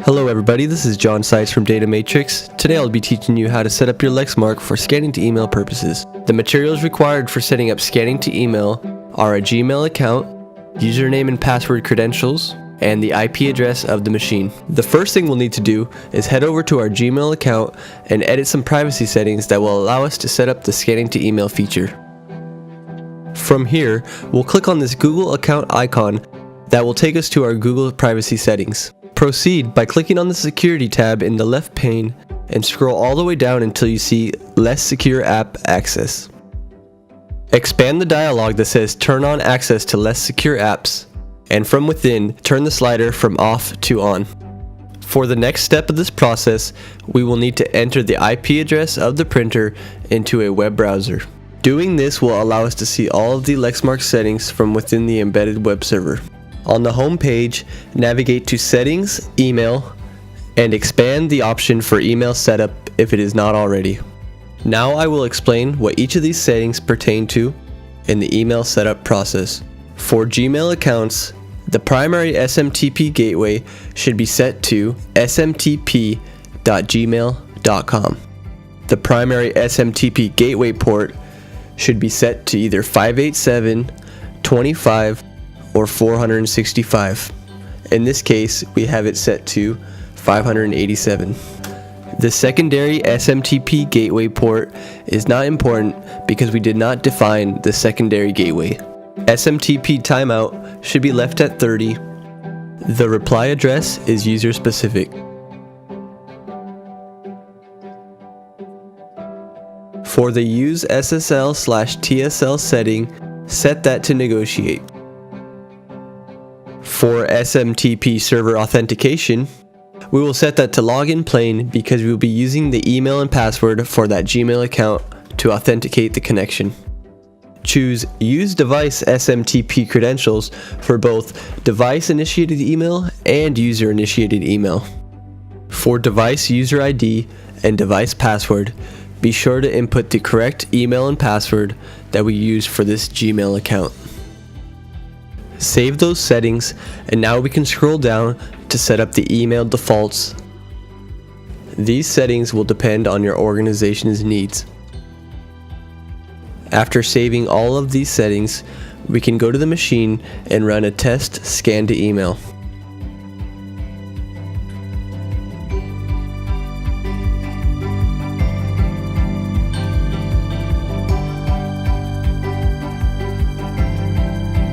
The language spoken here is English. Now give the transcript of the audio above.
Hello everybody, this is John Seitz from Data Matrix. Today I'll be teaching you how to set up your Lexmark for scanning to email purposes. The materials required for setting up scanning to email are a Gmail account, username and password credentials, and the IP address of the machine. The first thing we'll need to do is head over to our Gmail account and edit some privacy settings that will allow us to set up the scanning to email feature. From here, we'll click on this Google account icon that will take us to our Google privacy settings. Proceed by clicking on the Security tab in the left pane and scroll all the way down until you see Less Secure App Access. Expand the dialog that says Turn on access to less secure apps, and from within, turn the slider from off to on. For the next step of this process, we will need to enter the IP address of the printer into a web browser. Doing this will allow us to see all of the Lexmark settings from within the embedded web server. On the home page, navigate to Settings, Email, and expand the option for email setup if it is not already. Now I will explain what each of these settings pertain to in the email setup process. For Gmail accounts, the primary SMTP gateway should be set to smtp.gmail.com. The primary SMTP gateway port should be set to either 587, 25, or 465. In this case, we have it set to 587. The secondary SMTP gateway port is not important because we did not define the secondary gateway. SMTP timeout should be left at 30. The reply address is user specific. For the use SSL/TSL setting, set that to negotiate. For SMTP server authentication, we will set that to login plain because we will be using the email and password for that Gmail account to authenticate the connection. Choose Use Device SMTP credentials for both device-initiated email and user-initiated email. For device user ID and device password, be sure to input the correct email and password that we use for this Gmail account. Save those settings, and now we can scroll down to set up the email defaults. These settings will depend on your organization's needs. After saving all of these settings, we can go to the machine and run a test scan to email.